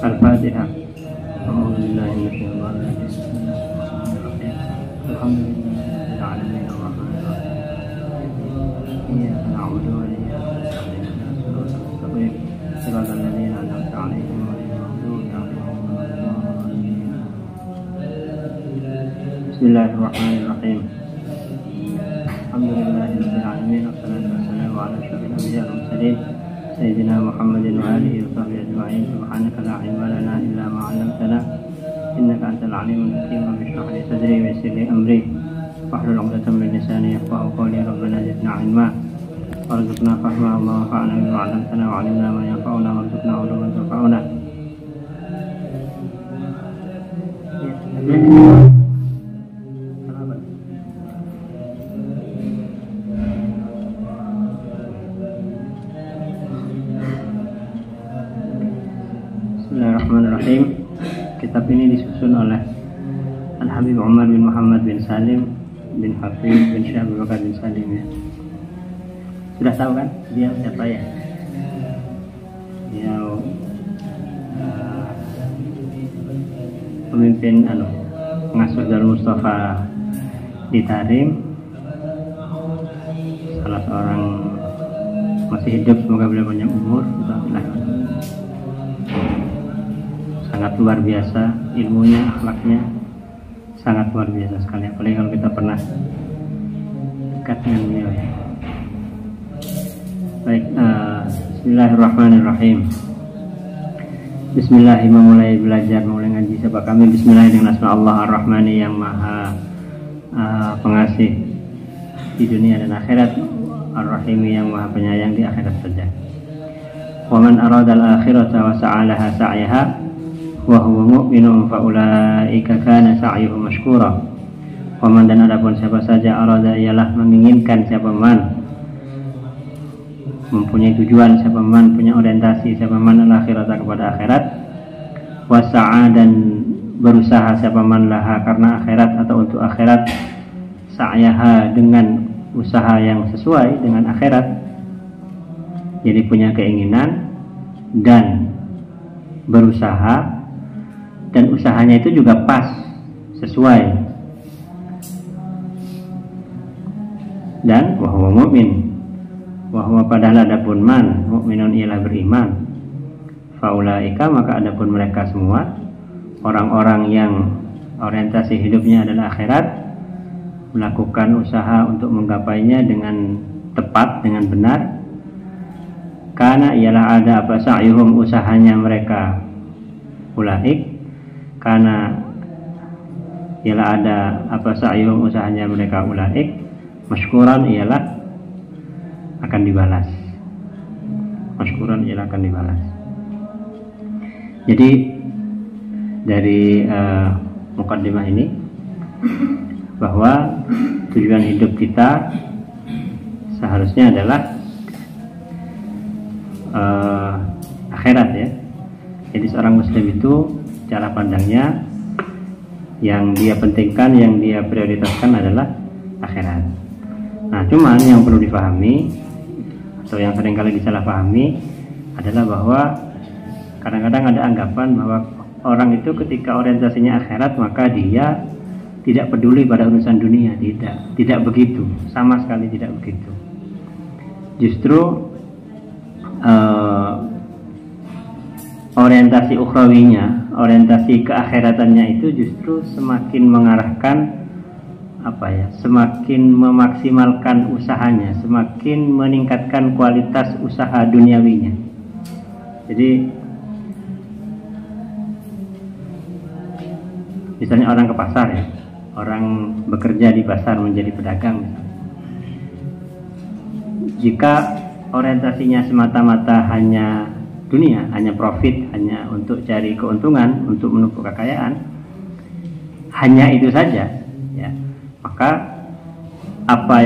Al-Fatihah. Bismillahirrahmanirrahim. Alhamdulillahirabbil alamin, wassalatu wassalamu ala asyrofil anbiya'i wal mursalin sayyidina Muhammadin wa alihi wa sahbihi ajma'in. Subhanaka la ilma lana illa ma 'allamtana innaka antal alimul hakim. Rabbi shrah li sadri wa yassir li amri wahlul 'uqdatam min lisani yafqahu qawli. Rabbana zidna 'ilma warzuqna fahma wa fa'na bima 'allamtana wa 'allimna ma yanfa'una warzuqna 'uluman tanfa'una. Bismillahirrahmanirrahim. Kitab ini disusun oleh Al-Habib Umar bin Muhammad bin Salim bin Hafiz bin Syekh Abu Bakar bin Salim, ya. Sudah tahu kan dia siapa, ya? Dia pemimpin pengasuh Darul Mustafa di Tarim, salah seorang masih hidup, semoga beliau panjang umur. Sangat luar biasa ilmunya, akhlaknya sangat luar biasa sekali, apalagi kalau kita pernah dekat dengan beliau, ya. Baik, Bismillahirrahmanirrahim. Bismillah, memulai belajar, mulai ngaji siapa kami. Bismillah dengan asma Allah Ar-Rahmani yang maha pengasih di dunia dan akhirat, Ar-Rahimi yang maha penyayang di akhirat saja. Wa man arada al-akhirata wa sa'alaha sa'yaha wa huwa mu'minun fa ulaika kana sa'yuhu mashkura. Wa man, dan adapun siapa saja, arada ialah menginginkan, siapa man mempunyai tujuan, siapa man punya orientasi, siapa man al-akhirata kepada akhirat, wa sa'a, dan berusaha siapa man laha karena akhirat atau untuk akhirat, sa'yaha dengan usaha yang sesuai dengan akhirat, jadi punya keinginan dan berusaha, dan usahanya itu juga pas, sesuai, dan wahwa mu'min, wahwa padahal adapun man, mu'minun ialah beriman, faulaika maka adapun mereka semua, orang-orang yang orientasi hidupnya adalah akhirat, melakukan usaha untuk menggapainya dengan tepat, dengan benar. Karena ialah ada apa sa'yuhum, usahanya mereka, ulaik, karena ialah ada apa sa'yuhum, usahanya mereka, ulaik, masykuran ialah akan dibalas, masykuran ialah akan dibalas. Jadi dari mukaddimah ini bahwa tujuan hidup kita seharusnya adalah akhirat, ya. Jadi seorang muslim itu cara pandangnya yang dia pentingkan, yang dia prioritaskan adalah akhirat. Nah, cuman yang perlu dipahami atau yang seringkali disalahpahami adalah bahwa kadang-kadang ada anggapan bahwa orang itu ketika orientasinya akhirat maka dia tidak peduli pada urusan dunia. Tidak begitu, sama sekali tidak begitu. Justru orientasi ukhrawinya, orientasi keakhiratannya itu justru semakin mengarahkan semakin memaksimalkan usahanya, semakin meningkatkan kualitas usaha duniawinya. Jadi misalnya orang ke pasar, ya, orang bekerja di pasar menjadi pedagang misalnya. Jika orientasinya semata-mata hanya dunia, hanya profit, hanya untuk cari keuntungan, untuk menumpuk kekayaan, hanya itu saja, ya, maka apa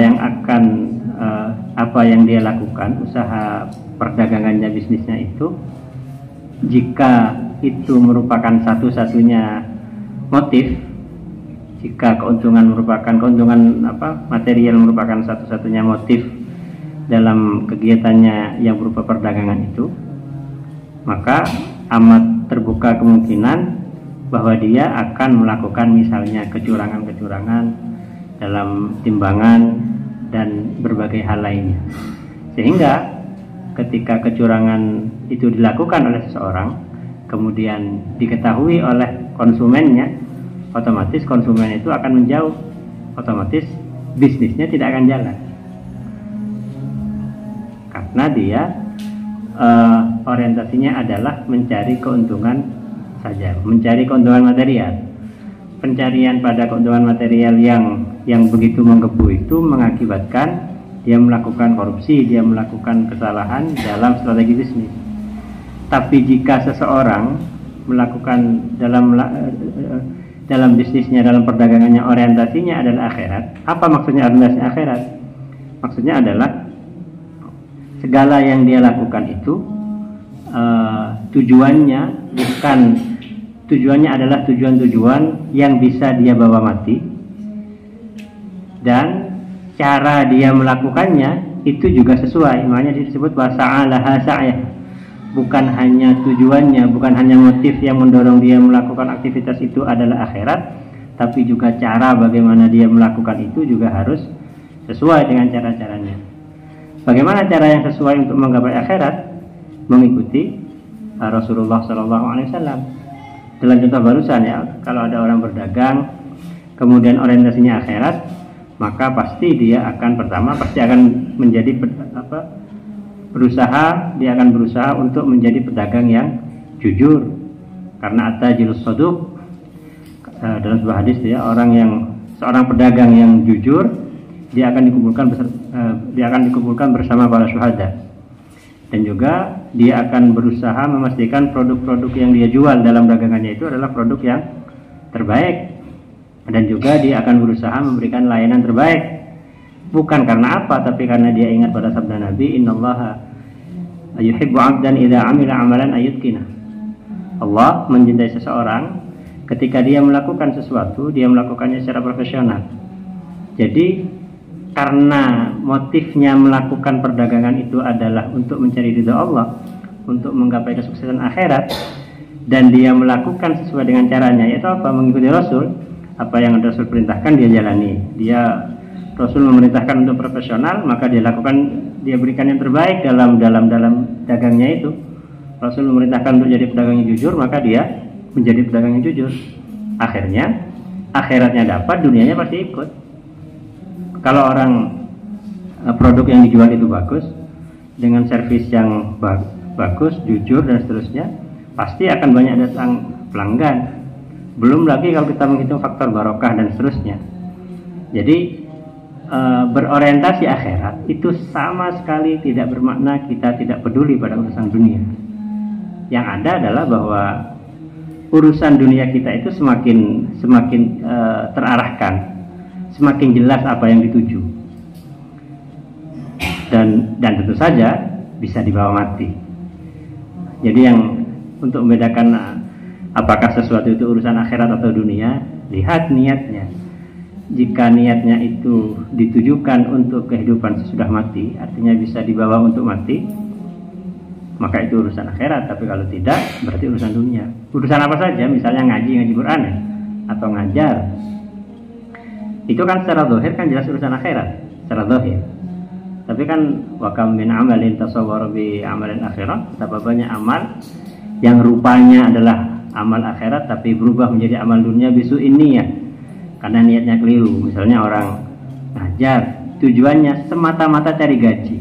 yang dia lakukan, usaha perdagangannya, bisnisnya itu, jika itu merupakan satu-satunya motif, jika keuntungan material merupakan satu-satunya motif dalam kegiatannya yang berupa perdagangan itu, maka amat terbuka kemungkinan bahwa dia akan melakukan misalnya kecurangan-kecurangan dalam timbangan dan berbagai hal lainnya. Sehingga ketika kecurangan itu dilakukan oleh seseorang, kemudian diketahui oleh konsumennya, otomatis konsumen itu akan menjauh, otomatis bisnisnya tidak akan jalan. Karena dia orientasinya adalah mencari keuntungan saja, mencari keuntungan material. Pencarian pada keuntungan material yang begitu menggebu itu mengakibatkan dia melakukan korupsi, dia melakukan kesalahan dalam strategi bisnis. Tapi jika seseorang melakukan dalam bisnisnya, dalam perdagangannya, orientasinya adalah akhirat. Apa maksudnya orientasi akhirat? Maksudnya adalah segala yang dia lakukan itu tujuannya adalah tujuan-tujuan yang bisa dia bawa mati, dan cara dia melakukannya itu juga sesuai. Makanya disebut wasa'alaha sa'yah. Bukan hanya tujuannya, bukan hanya motif yang mendorong dia melakukan aktivitas itu adalah akhirat, tapi juga cara bagaimana dia melakukan itu juga harus sesuai dengan cara-caranya. Bagaimana cara yang sesuai untuk menggapai akhirat? Mengikuti Rasulullah SAW. Dalam contoh barusan ya, kalau ada orang berdagang kemudian orientasinya akhirat, maka pasti dia akan berusaha untuk menjadi pedagang yang jujur. Karena at-tajirus shaduq, dalam sebuah hadis ya, seorang pedagang yang jujur, dia akan dikumpulkan bersama para syuhada. Dan juga dia akan berusaha memastikan produk-produk yang dia jual dalam dagangannya itu adalah produk yang terbaik. Dan juga dia akan berusaha memberikan layanan terbaik. Bukan karena apa, tapi karena dia ingat pada sabda Nabi, innallaha yuhibbu 'abdan idza 'amila 'amalan ayyutkina. Allah mencintai seseorang ketika dia melakukan sesuatu, dia melakukannya secara profesional. Jadi karena motifnya melakukan perdagangan itu adalah untuk mencari ridha Allah, untuk menggapai kesuksesan akhirat, dan dia melakukan sesuai dengan caranya, yaitu apa? Mengikuti Rasul. Apa yang Rasul perintahkan dia jalani. Rasul memerintahkan untuk profesional, maka dia berikan yang terbaik dalam dagangnya itu. Rasul memerintahkan untuk jadi pedagang yang jujur, maka dia menjadi pedagang yang jujur. Akhirnya akhiratnya dapat, dunianya pasti ikut. Kalau produk yang dijual itu bagus, dengan servis yang bagus, jujur dan seterusnya, pasti akan banyak datang pelanggan. Belum lagi kalau kita menghitung faktor barokah dan seterusnya. Jadi berorientasi akhirat itu sama sekali tidak bermakna kita tidak peduli pada urusan dunia. Yang ada adalah bahwa urusan dunia kita itu semakin terarahkan, semakin jelas apa yang dituju, dan tentu saja bisa dibawa mati. Jadi yang untuk membedakan apakah sesuatu itu urusan akhirat atau dunia, lihat niatnya. Jika niatnya itu ditujukan untuk kehidupan sesudah mati, artinya bisa dibawa untuk mati, maka itu urusan akhirat. Tapi kalau tidak, berarti urusan dunia. Urusan apa saja, misalnya ngaji Quran ya, atau ngajar, itu kan secara zahir kan jelas urusan akhirat, secara zahir. Tapi kan wa kam min amalin tasawwara bi amalin akhirat, betapa banyak amal yang rupanya adalah amal akhirat tapi berubah menjadi amal dunia bisu ini ya, karena niatnya keliru. Misalnya orang ngajar, tujuannya semata-mata cari gaji,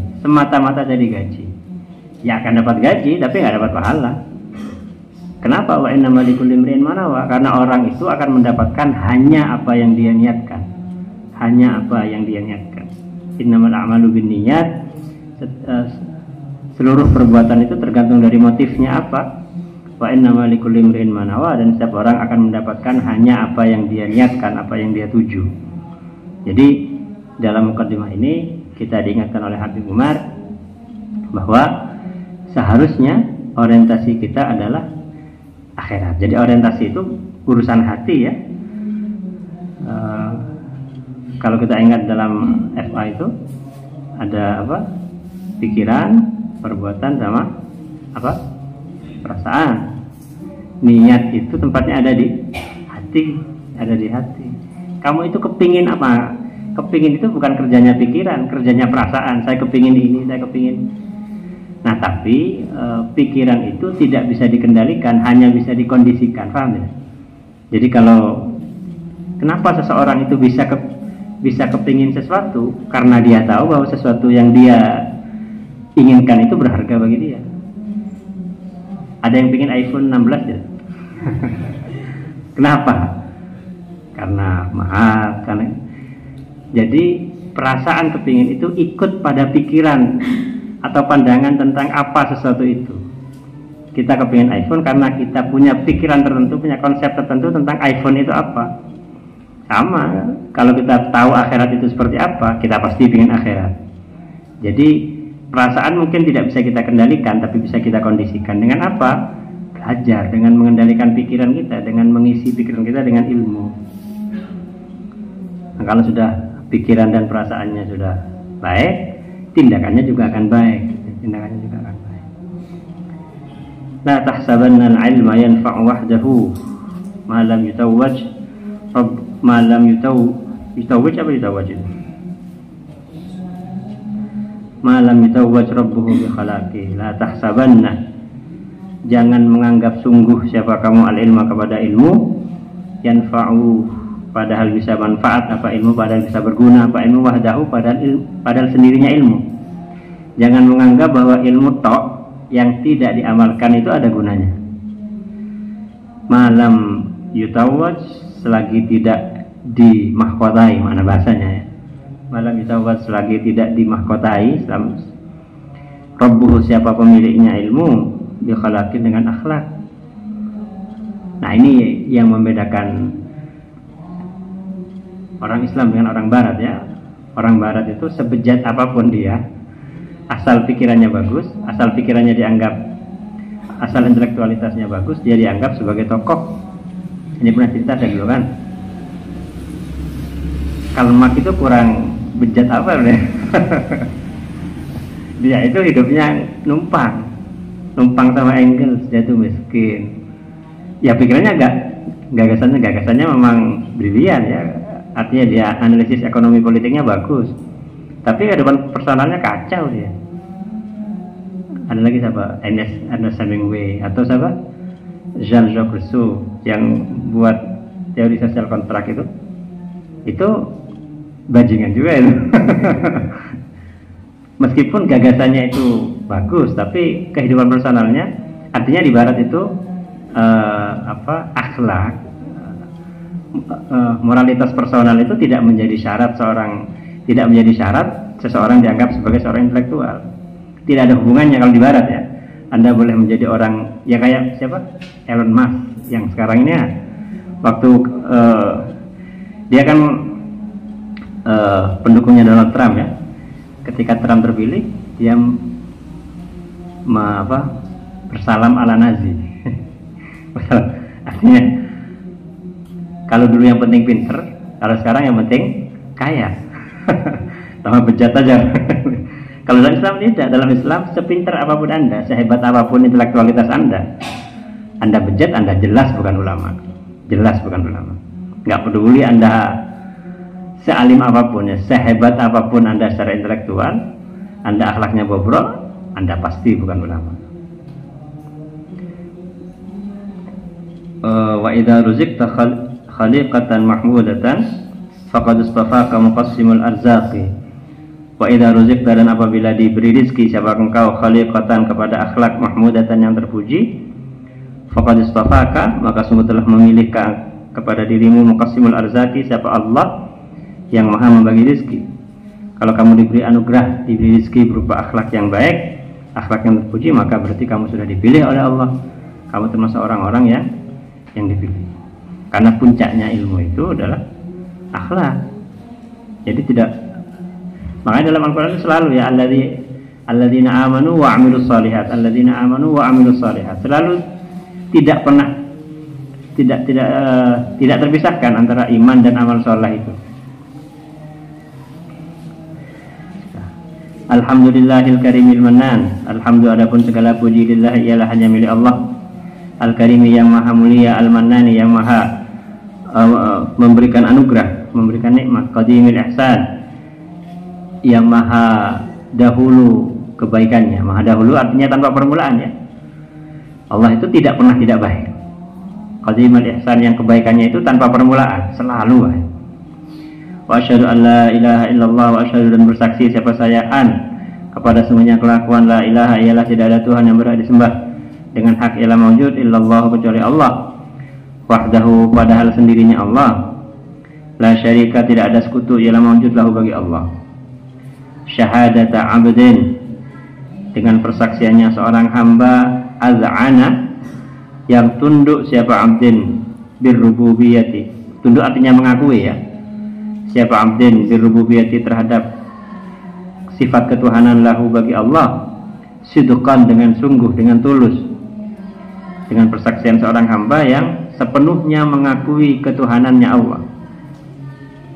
ya akan dapat gaji tapi nggak dapat pahala. Kenapa? Wa innamal likulli imrin ma nawa, karena orang itu akan mendapatkan hanya apa yang dia niatkan, innamal a'malu binniyat. Seluruh perbuatan itu tergantung dari motifnya apa. Wa innamal likulli imrin ma nawa, dan setiap orang akan mendapatkan hanya apa yang dia niatkan, apa yang dia tuju. Jadi dalam mukadimah ini kita diingatkan oleh Habib Umar bahwa seharusnya orientasi kita adalah akhirat. Jadi orientasi itu urusan hati ya. Kalau kita ingat dalam FA itu ada apa? Pikiran, perbuatan sama apa? Perasaan. Niat itu tempatnya ada di hati, ada di hati. Kamu itu kepingin apa? Kepingin itu bukan kerjanya pikiran, kerjanya perasaan. Saya kepingin ini, saya kepingin. Nah, tapi pikiran itu tidak bisa dikendalikan, hanya bisa dikondisikan, paham ya? Jadi kalau kenapa seseorang itu bisa kepingin sesuatu, karena dia tahu bahwa sesuatu yang dia inginkan itu berharga bagi dia. Ada yang pingin iPhone 16 ya? Kenapa? Karena mahal, karena jadi perasaan kepingin itu ikut pada pikiran atau pandangan tentang apa sesuatu itu. Kita kepingin iPhone karena kita punya pikiran tertentu, punya konsep tertentu tentang iPhone itu apa. Sama, kalau kita tahu akhirat itu seperti apa, kita pasti pingin akhirat. Jadi perasaan mungkin tidak bisa kita kendalikan, tapi bisa kita kondisikan. Dengan apa? Belajar, dengan mengendalikan pikiran kita, dengan mengisi pikiran kita dengan ilmu. Nah, kalau sudah pikiran dan perasaannya sudah baik, tindakannya juga akan baik. Tindakannya juga akan baik. La tahsabanna al-ilma yanfa'u wahdahu ma lam yutawwaj ma lam yutawwaj apa yutawwaj itu? Malam yutawwaj rabbuhu bi khalaqi. La tahsabanna, jangan menganggap sungguh siapa kamu al-ilma kepada ilmu, yanfa'u padahal bisa manfaat, apa ilmu padahal bisa berguna, apa ilmu wahdahu padahal sendirinya ilmu. Jangan menganggap bahwa ilmu tok yang tidak diamalkan itu ada gunanya. Malam yutawwaj, selagi tidak dimahkotai, mana bahasanya ya. Malam yutawwaj, selagi tidak dimahkotai, Rabbuhu siapa pemiliknya ilmu, dikhalaqin dengan akhlak. Nah, ini yang membedakan orang Islam dengan orang Barat ya. Orang Barat itu sebejat apapun dia, asal pikirannya bagus, asal pikirannya dianggap, asal intelektualitasnya bagus, dia dianggap sebagai tokoh. Ini pernah cerita saya dulu kan. Karl Marx itu kurang bejat apa ya? Dia itu hidupnya numpang sama Engels, dia itu miskin. Ya pikirannya gagasannya memang brilian ya. Artinya dia analisis ekonomi politiknya bagus. Tapi kehidupan personalnya kacau dia. Ada lagi siapa? Ernest Hemingway atau siapa? Jean-Jacques Rousseau yang buat teori sosial kontrak itu bajingan juga itu. Meskipun gagasannya itu bagus, tapi kehidupan personalnya, artinya di Barat itu akhlak, moralitas personal itu tidak menjadi syarat seseorang dianggap sebagai seorang intelektual. Tidak ada hubungannya kalau di Barat ya. Anda boleh menjadi orang ya kayak siapa? Elon Musk yang sekarang ini ya. Waktu dia kan pendukungnya Donald Trump ya. Ketika Trump terpilih, dia bersalam ala Nazi. Artinya kalau dulu yang penting pinter, kalau sekarang yang penting kaya. Sama bejat aja. Kalau dalam Islam tidak, dalam Islam sepinter apapun Anda, sehebat apapun intelektualitas Anda bejat, Anda jelas bukan ulama. Jelas bukan ulama. Nggak peduli Anda sealim apapun, ya, sehebat apapun Anda secara intelektual, Anda akhlaknya bobrok, Anda pasti bukan ulama. Wa idza ruzikta khaliqatan mahmudatan faqad istafaka muqassimul arzaqi. Wa idza ruzikta, dan apabila diberi rizki siapa engkau khaliqatan kepada akhlak mahmudatan yang terpuji, faqad istafaka, maka sungguh telah memilih kepada dirimu muqassimul arzaqi, siapa Allah yang maha membagi rizki. Kalau kamu diberi anugerah, diberi rizki berupa akhlak yang baik, akhlak yang terpuji, maka berarti kamu sudah dipilih oleh Allah. Kamu termasuk orang-orang yang dipilih. Karena puncaknya ilmu itu adalah akhlak. Jadi tidak, makanya dalam Al-Quran itu selalu ya alladzina amanu wa amilus shalihat, alladzina amanu wa amilus shalihat. Selalu tidak pernah tidak terpisahkan antara iman dan amal saleh itu. Alhamdulillahil karimil manan. Alhamdulillah, adapun segala puji lillah ialah hanya milik Allah. Al-Karimi yang maha mulia, Al-Mannani yang maha memberikan anugerah, memberikan nikmat, Qadimil Ihsan yang maha dahulu kebaikannya. Maha dahulu artinya tanpa permulaan ya. Allah itu tidak pernah tidak baik. Qadimul Ihsan yang kebaikannya itu tanpa permulaan, selalu baik. Wa asyhadu an la ilaha illallah wa asyhadu, dan bersaksi siapa saya kepada semuanya kelakuan la ilaha ialah tidak ada Tuhan yang berhak disembah dengan hak ialah maujud illallah kecuali Allah. Wahdahu padahal sendirinya Allah. La syarika tidak ada sekutu ialah maujud lahu bagi Allah. Syahadata abdin dengan persaksiannya seorang hamba, az'ana yang tunduk siapa abdin birrububiyati. Tunduk artinya mengakui ya. Siapa abdin birrububiyati terhadap sifat ketuhanan lahu bagi Allah, sidqan dengan sungguh, dengan tulus. Dengan persaksian seorang hamba yang sepenuhnya mengakui ketuhanannya Allah,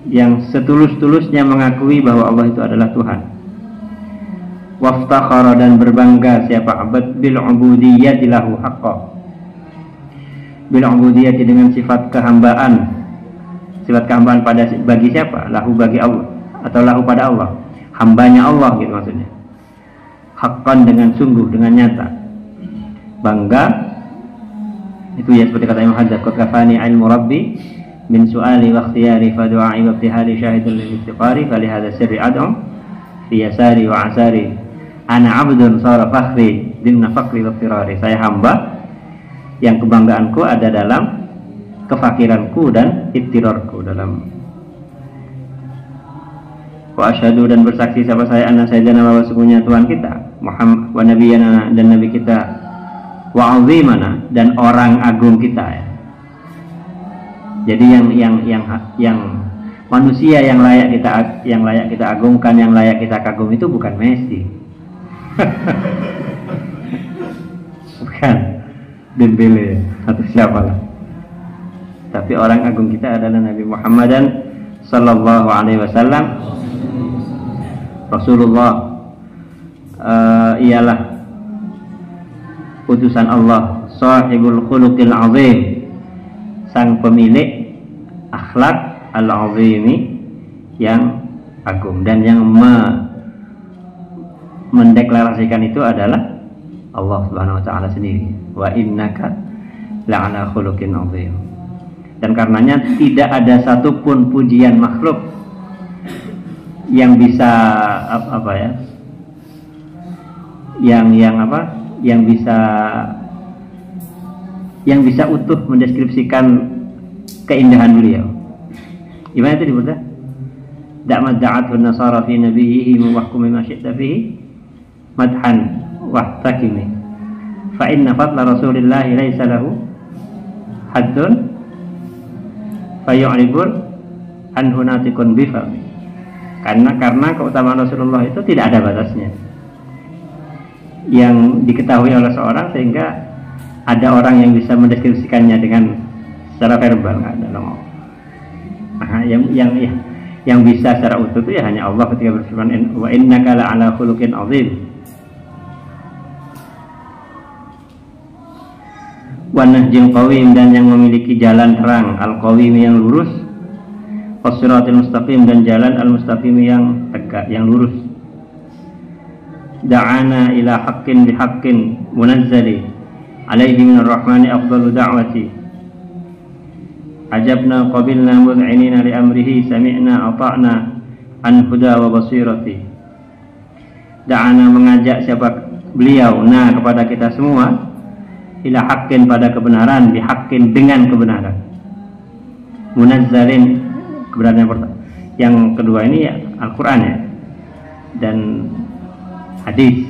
yang setulus-tulusnya mengakui bahwa Allah itu adalah Tuhan. Waftakhara dan berbangga siapa abad bil ubudiyyati lahu haqqan, bil ubudiyyati dengan sifat kehambaan. Sifat kehambaan pada bagi siapa? Lahu bagi Allah atau lahu pada Allah, hambanya Allah gitu maksudnya. Haqqan dengan sungguh, dengan nyata. Bangga itu ya seperti kata Imam Haddad, qad kafani ilmu rabbi min su'ali wa ikhtiyari fa du'a'i wa ibtihali syahidun lil istiqari fa li hadha sirri ad'u fi yasari wa asari ana 'abdun sara fakhri dimna fakhri wa firari. Saya hamba yang kebanggaanku ada dalam kefakiranku dan ittirarku, dalam wa asyhadu, dan bersaksi siapa saya anna sayyidana bahwa sesungguhnya Tuhan kita Muhammad wa nabiyana dan nabi kita wa azimana dan orang agung kita ya. Jadi yang manusia yang layak kita agungkan, yang layak kita kagum itu bukan Messi. Bukan Dembele atau siapalah. Tapi orang agung kita adalah Nabi Muhammadan sallallahu alaihi wasallam. Rasulullah ialah utusan Allah, sahibul khuluqil azim, sang pemilik akhlak al-azimi yang agung, dan yang mendeklarasikan itu adalah Allah Subhanahu wa taala sendiri. Wa innaka la'ala khuluqin azim. Dan karenanya tidak ada satupun pujian makhluk yang bisa yang bisa utuh mendeskripsikan keindahan beliau. Gimana itu dibaca? Da'mat da'athu nasara fi nabiyhi muwahkumi ma syi'ta fihi madhan wahtakimi fa inna fadla rasulillahi laysa lahu haddun fayu'ribun anhu natikun bifami. Karena keutamaan Rasulullah itu tidak ada batasnya yang diketahui oleh seorang, sehingga ada orang yang bisa mendeskripsikannya dengan secara verbal, nggak ada nomor. Nah, yang bisa secara utuh itu ya hanya Allah ketika berfirman wa innaka la'ala khuluqin azim. Wa nahjil qawim, dan yang memiliki jalan terang, al-qawim yang lurus, was-siratil mustaqim, dan jalan al-mustaqim yang tegak, yang lurus. Da'ana ila haqqin bihaqqin munazzali alaihi minar rahmani afdalu da'wati ajabna qabilna mud'inina li amrihi sami'na ata'na an huda wa basirati. Da'ana mengajak siapa beliau, nah kepada kita semua, ila haqqin pada kebenaran, bihaqqin dengan kebenaran, munazzalin kebenaran yang pertama. Yang kedua ini ya Al-Quran ya, dan hadis.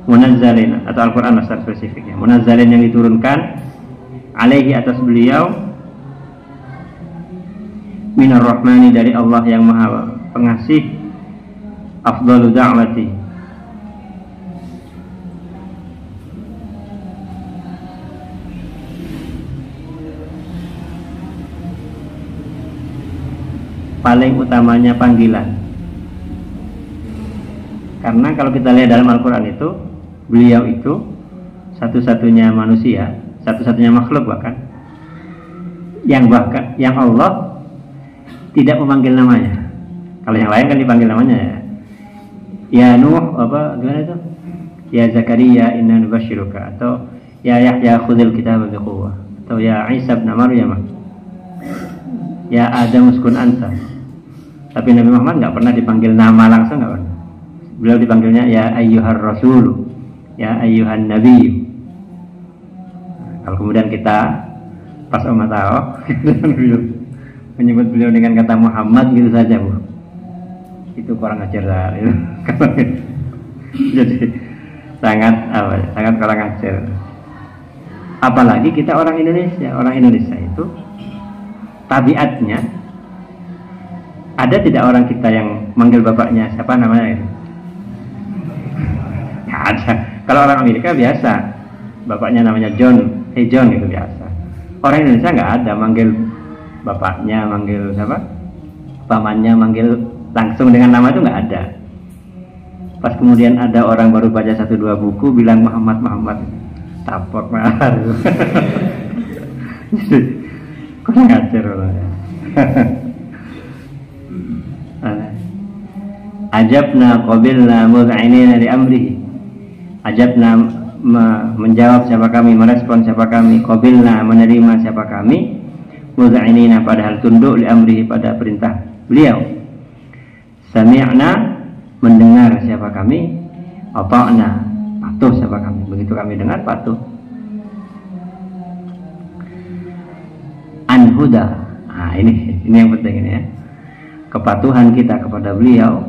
Munazzalin atau Al-Quran secara spesifiknya, munazzalin yang diturunkan alaihi atas beliau, minar rahmani dari Allah yang maha pengasih, afdalu da'wati paling utamanya panggilan. Karena kalau kita lihat dalam Al-Quran itu, beliau itu satu-satunya manusia, satu-satunya makhluk bahkan yang Allah tidak memanggil namanya. Kalau yang lain kan dipanggil namanya ya. Ya Nuh, apa gimana itu? Ya Zakaria inna nubashiruka, atau ya Yahya khudhil kitaba biquwwah, atau ya Isa bin Maryam, ya Adam uskun anta. Tapi Nabi Muhammad nggak pernah dipanggil nama langsung, nggak pernah. Beliau dipanggilnya ya ayyuhar rasul, ya ayyuhan nabi. Kalau kemudian kita pas umat tahu menyebut beliau dengan kata Muhammad gitu saja, Bu, itu kurang ajar lah. Jadi sangat kurang ajar. Apalagi kita orang Indonesia itu tabiatnya, ada tidak orang kita yang manggil bapaknya siapa namanya itu? Nggak ada. Kalau orang Amerika biasa, bapaknya namanya John, hey John, itu biasa. Orang Indonesia nggak ada manggil bapaknya, manggil siapa, pamannya, manggil langsung dengan nama, itu nggak ada. Pas kemudian ada orang baru baca 1-2 buku bilang Muhammad, tapok mahal. Kurang ajar orangnya. Ajabna qabilna mud'inina li amrihi. Ajabna menjawab siapa kami, merespon siapa kami, qabilna menerima siapa kami, mud'inina padahal tunduk li amrihi pada perintah beliau. Sami'na mendengar siapa kami, ata'na patuh siapa kami. Begitu kami dengar patuh. Anhuda. Nah, ini yang penting ini ya. Kepatuhan kita kepada beliau,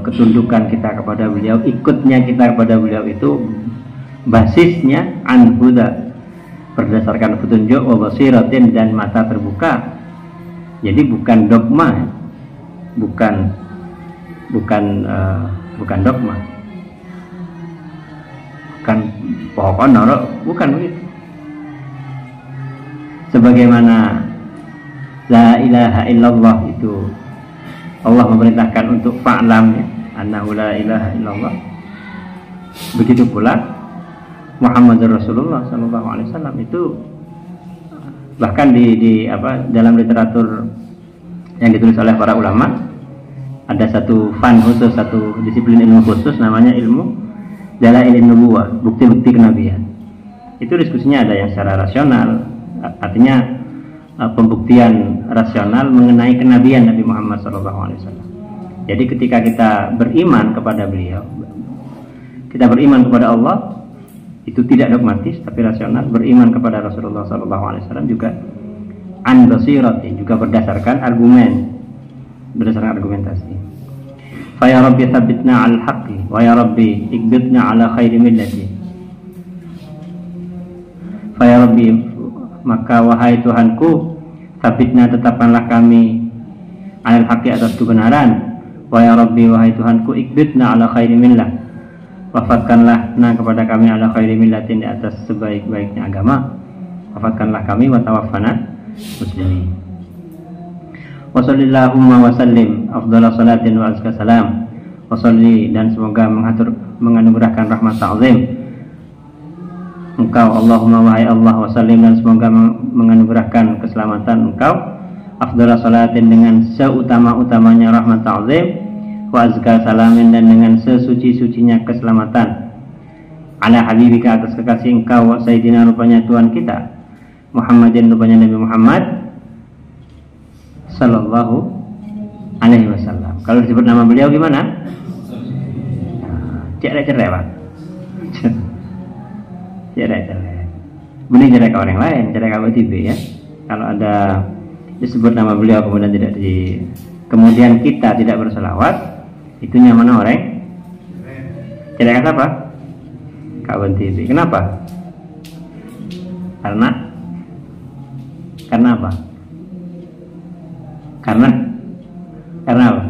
ketundukan kita kepada beliau, ikutnya kita kepada beliau itu basisnya anhuda, berdasarkan petunjuk, wa basiratin, dan mata terbuka. Jadi bukan dogma, bukan dogma, bukan pokok norok, bukan begitu. Sebagaimana la ilaha illallah itu Allah memerintahkan untuk fa'lam ya, annahu la ilaha illallah. Begitu pula Muhammadur Rasulullah sallallahu alaihi wasallam itu bahkan dalam literatur yang ditulis oleh para ulama ada satu khusus, satu disiplin ilmu khusus namanya ilmu dalailin nubuwah, bukti-bukti kenabian. Itu diskusinya ada yang secara rasional, artinya pembuktian rasional mengenai kenabian Nabi Muhammad SAW. Jadi ketika kita beriman kepada beliau, kita beriman kepada Allah, itu tidak dogmatis tapi rasional. Beriman kepada Rasulullah SAW juga an basirati, juga berdasarkan argumen, berdasarkan argumentasi. Fa ya Rabbi tsabbitna al haqqi wa ya Rabbi ikbitna ala khairi millati. Fa ya Rabbi, maka wahai Tuhanku, sabitna tetapkanlah kami alal haqqi, atas kebenaran. Wa ya Rabbi, wahai Tuhanku, ikbitna ala khairi millah, wafatkanlah kepada kami ala khairi millatin, di atas sebaik-baiknya agama. Wafatkanlah kami wa tawaffana muslimin. Wa sallallahumma wa sallim afdhala salatin wa azka salam. Wa salli, dan semoga menganugerahkan rahmat ta'zim Engkau, Allahumma wahai Allah, wa sallim, dan semoga menganugerahkan keselamatan Engkau, afdhala salatin, dengan seutama-utamanya rahmat ta'zim, wa azka salamin, dan dengan sesuci-sucinya keselamatan, ala habibika, atas kekasih Engkau, wa sayyidina, rupanya Tuhan kita, Muhammadin, rupanya Nabi Muhammad sallallahu alaihi wasallam. Kalau disebut nama beliau gimana? Cerai Pak. Cerai. Mending cerai ke orang lain, cerai ke TV ya. Kalau ada disebut nama beliau kemudian kita tidak berselawat, itu mana orang? Cerai ke apa? Kawan TV. Kenapa? Karena apa? Karena apa?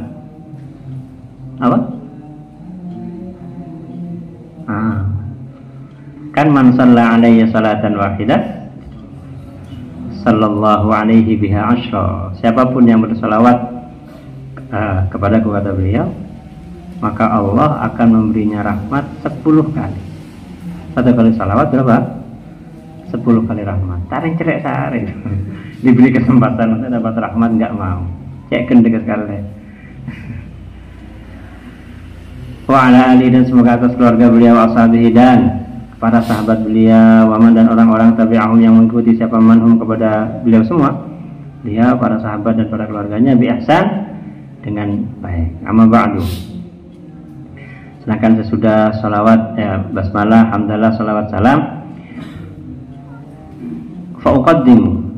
Apa? Kan man shalla alaihi salatan wahidah sallallahu alaihi biha asyra. Siapapun yang berselawat kepadaku, kata beliau, maka Allah akan memberinya rahmat 10 kali. Satu kali salawat berapa? 10 kali rahmat. Taring cerek sare. Diberi kesempatan untuk dapat rahmat nggak mau. Cek kendek sekali. Wa ala ali dan semoga atas keluarga beliau, ashabihi dan para sahabat beliau, waman dan orang-orang tabi'ahum yang mengikuti siapa manhum kepada beliau semua, dia para sahabat dan para keluarganya bi ihsan dengan baik. Amma ba'du. Sedangkan sesudah salawat basmalah, hamdalah, salawat, salam, fa'uqaddimu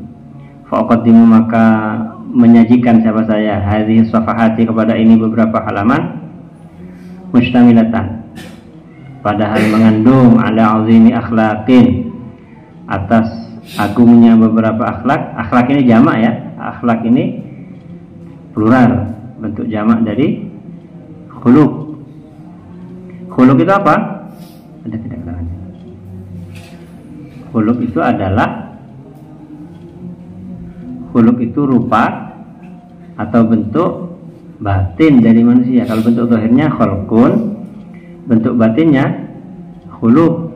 maka menyajikan siapa saya hadhihi safahati kepada ini beberapa halaman mustamilatan padahal mengandung ala azimi akhlaqin atas agungnya beberapa akhlak. Akhlak ini jamak ya, akhlak ini plural, bentuk jamak dari khuluq. Khuluq itu apa? Ada tidak keterangannya? Khuluq itu adalah, khuluq itu rupa atau bentuk batin dari manusia. Kalau bentuk zahirnya khalqun, bentuk batinnya khuluq,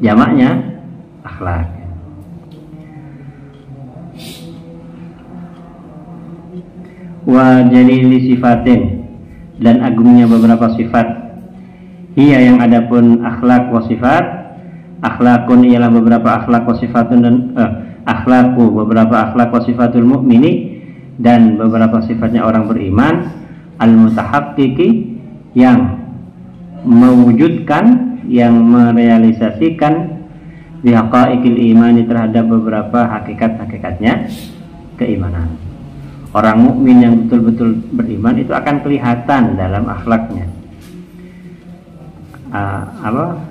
jamaknya akhlak. Wa jalili sifatin dan agungnya beberapa sifat. Ia yang adapun akhlak wa sifat, akhlakun ialah beberapa akhlak wa sifatun dan akhlaku beberapa akhlak wa sifatul mu'mini dan beberapa sifatnya orang beriman, al-mutahaqqiqi yang mewujudkan, yang merealisasikan bihaqaiqil imani terhadap beberapa hakikat-hakikatnya keimanan. Orang mukmin yang betul-betul beriman itu akan kelihatan dalam akhlaknya.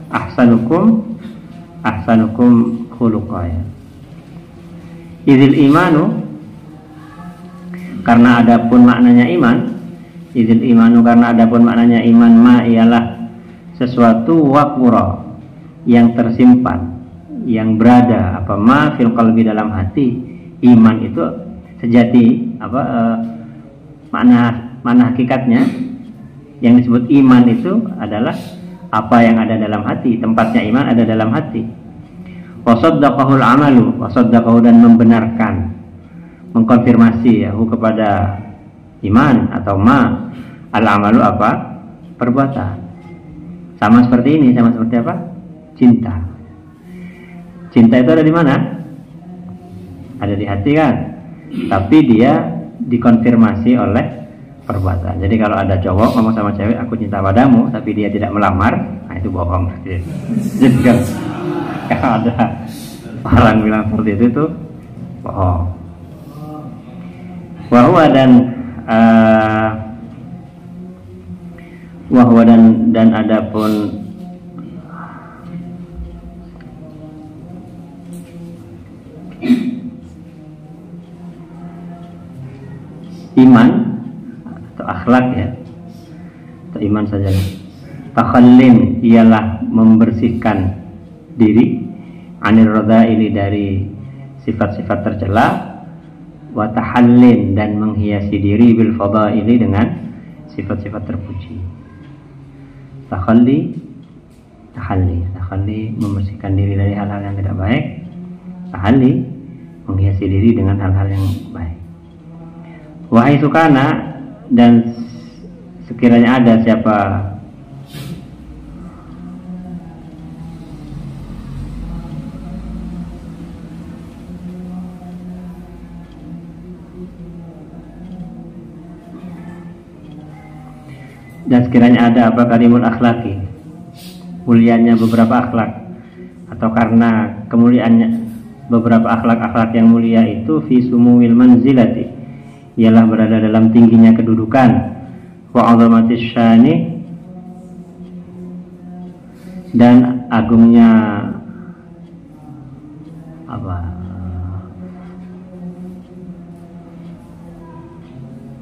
Ahsanukum khuluqaya. Idzil imanu, karena adapun maknanya iman, idzil imanu karena adapun maknanya iman, ma ialah sesuatu waqura yang tersimpan, yang berada, apa ma fil qalbi dalam hati. Iman itu sejati makna hakikatnya yang disebut iman itu adalah apa yang ada dalam hati. Tempatnya iman ada dalam hati. Wasaddaqahul amalu, wasaddaqahu dan membenarkan, mengkonfirmasi kepada iman atau ma al amalu apa? Perbuatan. Sama seperti ini, sama seperti apa? Cinta. Cinta itu ada di mana? Ada di hati kan? Tapi dia dikonfirmasi oleh perbuatan. Jadi kalau ada cowok ngomong sama cewek, aku cinta padamu, tapi dia tidak melamar, nah itu bohong. Jadi kalau ada orang bilang seperti itu bohong. Wahwa dan adapun iman atau akhlak ya, atau iman saja. Takhallin ialah membersihkan diri, anir radhaili dari sifat-sifat tercela, wa tahallin dan menghiasi diri bil fadaili dengan sifat-sifat terpuji. Tahalli membersihkan diri dari hal-hal yang tidak baik, tahalli menghiasi diri dengan hal-hal yang baik. Wahai sukana dan sekiranya ada siapa dan sekiranya ada apa karimul akhlaki, mulianya beberapa akhlak, atau karena kemuliaannya beberapa akhlak-akhlak yang mulia itu fi sumuwil manzilati, ialah berada dalam tingginya kedudukan, wa 'azamatis syani dan agungnya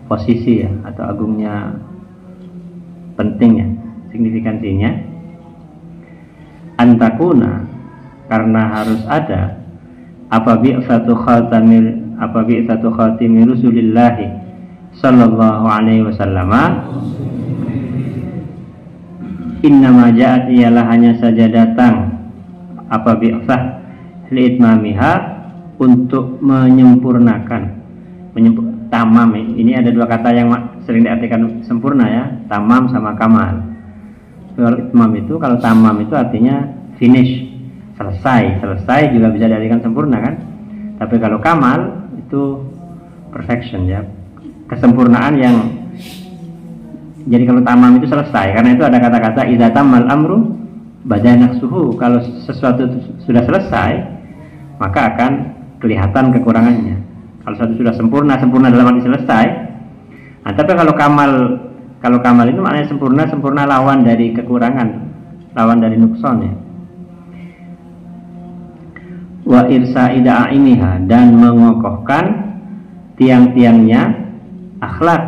posisi ya, atau agungnya pentingnya, signifikansinya, antakuna karena harus ada apa bi'satu khatimi Rasulillahi sallallahu alaihi wasallam. Innama ja'at ialah hanya saja datang apa bi'fah li'itmamiha, untuk menyempurnakan. Tamam, ini ada dua kata yang sering diartikan sempurna ya, tamam sama kamal. Kalau itmam itu, kalau tamam itu artinya finish, selesai juga bisa diartikan sempurna kan. Tapi kalau kamal itu perfection ya, kesempurnaan yang, jadi kalau tamam itu selesai, karena itu ada kata-kata idza tamal amru badana suhu, kalau sesuatu sudah selesai maka akan kelihatan kekurangannya. Kalau sesuatu sudah sempurna dalam arti selesai. Nah, tapi kalau kamal itu maknanya sempurna lawan dari kekurangan, lawan dari nukson ya. Wa irsa'ida a'imiha, dan mengokohkan tiang-tiangnya akhlak.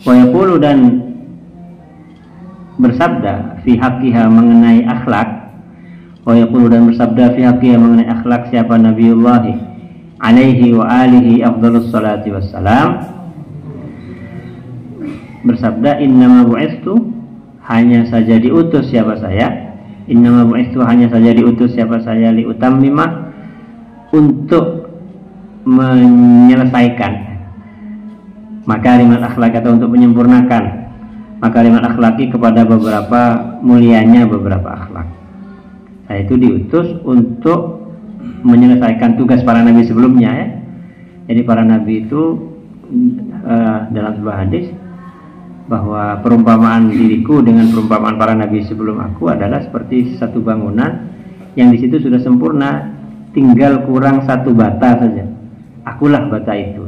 Wa yaqulu, dan bersabda fi haqqiha, mengenai akhlak. Wa yaqulu, dan bersabda fi haqqiha, mengenai akhlak siapa? Nabiullah alaihi wa alihi afdhalus salati wassalam, bersabda innama bu'istu, hanya saja diutus siapa saya, innama bu'istu, hanya saja diutus siapa saya, liutammima, untuk menyelesaikan makarimat akhlak, atau untuk menyempurnakan makarimat akhlaki, kepada beberapa mulianya beberapa akhlak. Saya itu diutus untuk menyelesaikan tugas para nabi sebelumnya ya. Jadi para nabi itu dalam sebuah hadis bahwa perumpamaan diriku dengan perumpamaan para nabi sebelum aku adalah seperti satu bangunan yang di situ sudah sempurna, tinggal kurang satu bata saja. Akulah bata itu.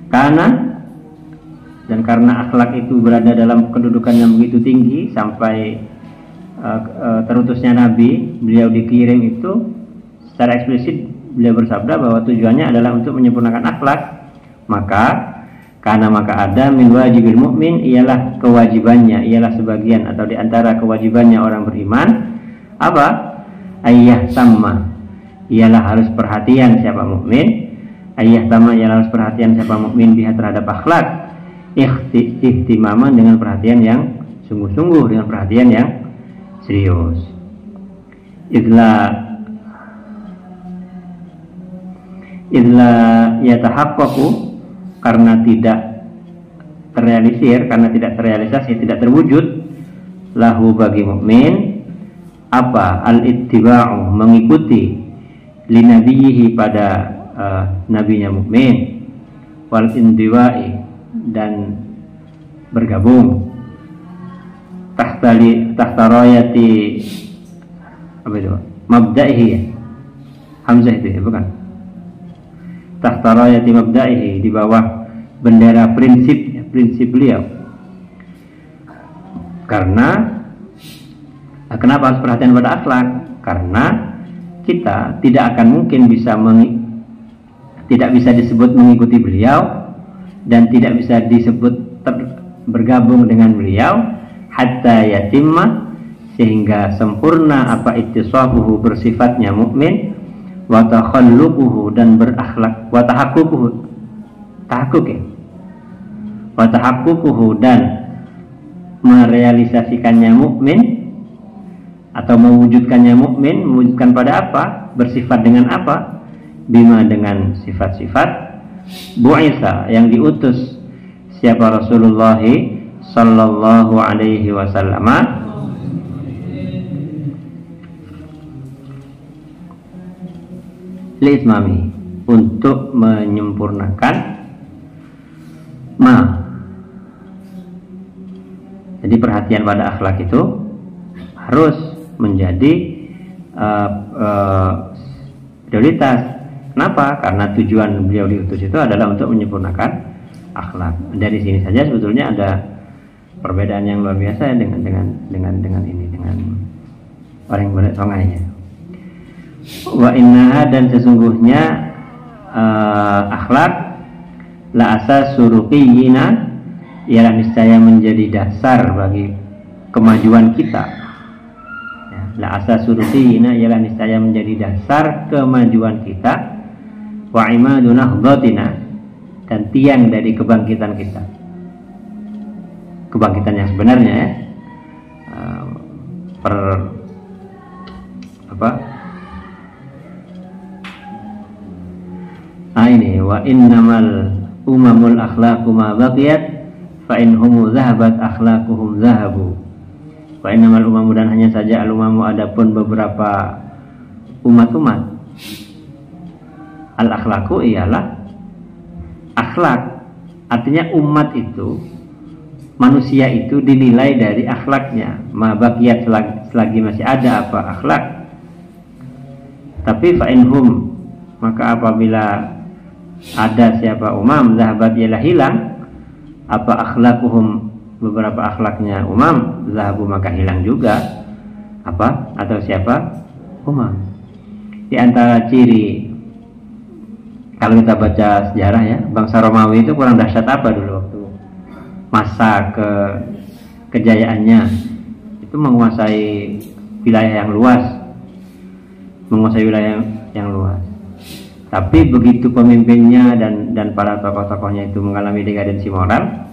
Karena akhlak itu berada dalam kedudukan yang begitu tinggi, sampai terutusnya Nabi, beliau dikirim itu secara eksplisit beliau bersabda bahwa tujuannya adalah untuk menyempurnakan akhlak. Maka ada min wajibil mukmin, ialah kewajibannya, ialah sebagian atau diantara kewajibannya orang beriman, apa? Ayyah sama, ialah harus perhatian siapa mukmin. Ayyah sama, ialah harus perhatian siapa mukmin biha, terhadap akhlak, ihtimaman, dengan perhatian yang sungguh-sungguh, dengan perhatian yang serius. Idla yatahaqqaqu, karena tidak terrealisir, karena tidak terrealisasi, tidak terwujud, lahu bagi mukmin, apa? Al-ittiba'u, mengikuti, linabiyhi, pada nabinya mukmin, wal indiwa'i, dan bergabung, tahta rayati, apa itu? Mabda'ihi ya? Hamzah itu ya, bukan? Tahta rayati mabda'ihi, di bawah bendera prinsip beliau. Karena kenapa harus perhatian pada akhlak? Karena kita tidak akan mungkin tidak bisa disebut mengikuti beliau, dan tidak bisa disebut bergabung dengan beliau, hatta yatimma, sehingga sempurna apa ittisafuhu, bersifatnya mukmin, wa takhalluquhu, dan berakhlak, wa tahaqququhu, wa tahaqququhu, dan merealisasikannya mukmin atau mewujudkannya mukmin, mewujudkan pada apa? Bersifat dengan apa? Bima, dengan sifat-sifat bu'itsa, yang diutus siapa? Rasulullah sallallahu alaihi wasallam, li'itmami, untuk menyempurnakan Jadi perhatian pada akhlak itu harus menjadi prioritas. Kenapa? Karena tujuan beliau diutus itu adalah untuk menyempurnakan akhlak. Dari sini saja sebetulnya ada perbedaan yang luar biasa ya dengan orang yang bersongainya. Wa innaha, dan sesungguhnya akhlak, la asas suruqiyina, ialah niscaya menjadi dasar bagi kemajuan kita. Ya, la asas suruqiyina, ialah niscaya menjadi dasar kemajuan kita. Wa imadu nahdhatina, dan tiang dari kebangkitan kita, kebangkitan yang sebenarnya ya. per apa? Ini wa innamal umamul akhlaqu ma baqiyat fa in hum zahabat akhlaquhum zahabu. Wa innamal umamu, dan hanya saja al umamu, adapun beberapa umat-umat. Al akhlaqu ialah akhlak, artinya umat itu, manusia itu dinilai dari akhlaknya. Ma baqiyat, selagi masih ada apa akhlak. Tapi fa in hum, maka apabila ada siapa umam, zahabat ialah hilang apa akhlaquhum, beberapa akhlaknya umam, zahabu maka hilang juga apa atau siapa umam. Di antara ciri, kalau kita baca sejarah ya, bangsa Romawi itu kurang dahsyat apa dulu waktu masa kejayaannya, itu menguasai wilayah yang luas, yang luas. Tapi begitu pemimpinnya dan para tokoh-tokohnya itu mengalami dekadensi moral,